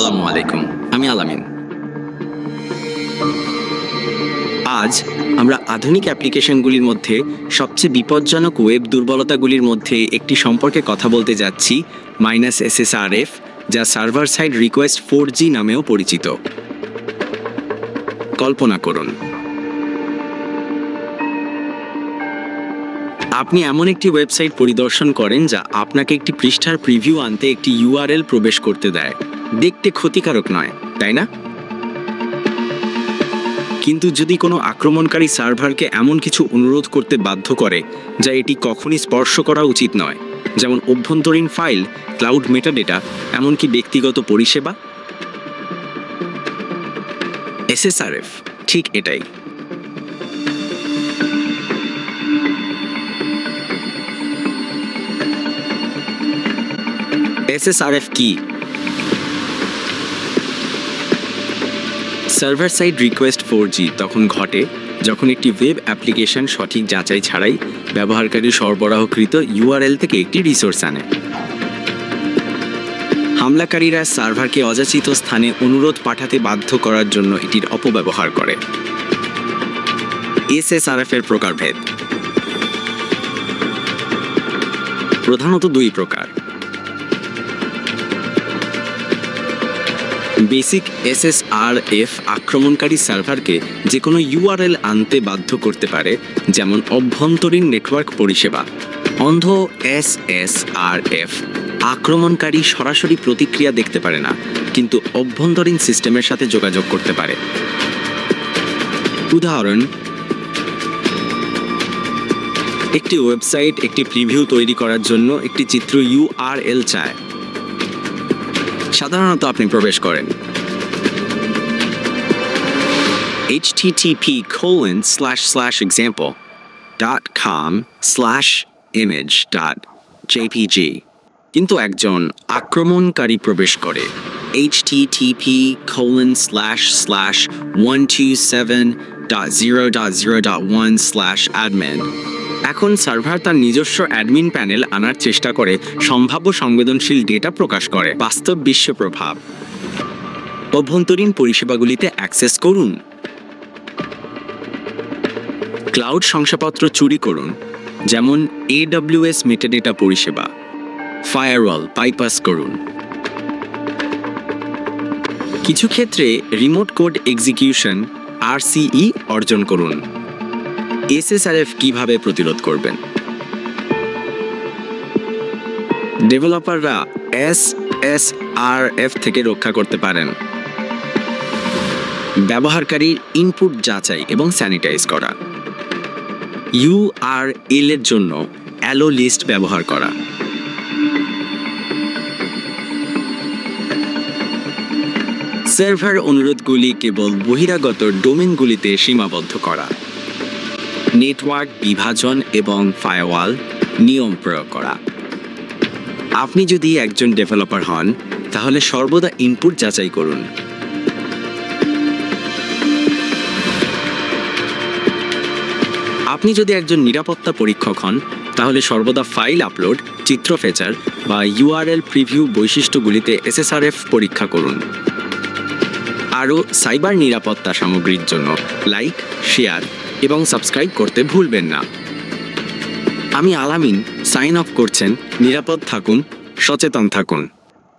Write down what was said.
আসসালামু আলাইকুম, আমি আলামিন। আজ আমরা আধুনিক অ্যাপ্লিকেশনগুলির মধ্যে সবচেয়ে বিপজ্জনক ওয়েব দুর্বলতাগুলির মধ্যে একটি সম্পর্কে কথা বলতে যাচ্ছি, -SSRF, যা সার্ভার সাইড রিকোয়েস্ট 4G নামেও পরিচিত। কল্পনা করুন, আপনি এমন একটি ওয়েবসাইট পরিদর্শন করেন যা আপনাকে একটি পৃষ্ঠার প্রিভিউ আনতে একটি URL প্রবেশ করতে দেয়। দেখতে ক্ষতিকারক নয়, তাই না? কিন্তু যদি কোনো আক্রমণকারী সার্ভারকে এমন কিছু অনুরোধ করতে বাধ্য করে যা এটি কখনই স্পর্শ করা উচিত নয়, যেমন অভ্যন্তরীণ ফাইল, ক্লাউড মেটাডেটা, এমনকি ব্যক্তিগত পরিষেবা, SSRF ঠিক এটাই। SSRF কি? সার্ভার সাইড রিকোয়েস্ট 4G তখন ঘটে যখন একটি ওয়েব অ্যাপ্লিকেশন সঠিক যাচাই ছাড়াই ব্যবহারকারী সরবরাহকৃত URL থেকে একটি রিসোর্স আনে। হামলাকারীরা সার্ভারকে অযাচিত স্থানে অনুরোধ পাঠাতে বাধ্য করার জন্য এটির অপব্যবহার করে। SSRF এর প্রকারভেদ প্রধানত দুই প্রকার। বেসিক SSRF আক্রমণকারী সার্ভারকে যে কোনো URL আনতে বাধ্য করতে পারে, যেমন অভ্যন্তরীণ নেটওয়ার্ক পরিষেবা। অন্ধ SSRF আক্রমণকারী সরাসরি প্রতিক্রিয়া দেখতে পারে না, কিন্তু অভ্যন্তরীণ সিস্টেমের সাথে যোগাযোগ করতে পারে। উদাহরণ, একটি ওয়েবসাইট একটি প্রিভিউ তৈরি করার জন্য একটি চিত্র URL চায়। সাধারণত আপনি প্রবেশ করেন http://example.com/image.jpg, কিন্তু একজন আক্রমণকারী প্রবেশ করে http://127.0.0.1/admin। এখন সার্ভার তার নিজস্ব অ্যাডমিন প্যানেল আনার চেষ্টা করে সম্ভাব্য সংবেদনশীল ডেটা প্রকাশ করে। বাস্তব বিশ্ব প্রভাব: অভ্যন্তরীণ পরিষেবাগুলিতে অ্যাক্সেস করুন, ক্লাউড শংসাপত্র চুরি করুন, যেমন AWS মেটাডেটা পরিষেবা, ফায়ারওয়াল বাইপাস করুন। কিছু ক্ষেত্রে রিমোট কোড এক্সিকিউশন RCE অর্জন করুন। SSRF কিভাবে প্রতিরোধ করবেন? ডেভেলপাররা SSRF থেকে রক্ষা করতে পারেন। ব্যবহারকারীর ইনপুট যাচাই এবং স্যানিটাইজ করা, URL এর জন্য অ্যালো লিস্ট ব্যবহার করা, সার্ভার অনুরোধগুলি কেবল বহিরাগত ডোমেনগুলিতে সীমাবদ্ধ করা, নেটওয়ার্ক বিভাজন এবং ফায়ারওয়াল নিয়ম প্রয়োগ করা। আপনি যদি একজন ডেভেলপার হন, তাহলে সর্বদা ইনপুট যাচাই করুন। আপনি যদি একজন নিরাপত্তা পরীক্ষক হন, তাহলে সর্বদা ফাইল আপলোড, চিত্র ফেচার বা URL প্রিভিউ বৈশিষ্ট্যগুলিতে SSRF পরীক্ষা করুন। আরও সাইবার নিরাপত্তা সামগ্রীর জন্য লাইক, শেয়ার এবং সাবস্ক্রাইব করতে ভুলবেন না। আমি আলামিন সাইন অফ করছেন। নিরাপদ থাকুন, সচেতন থাকুন।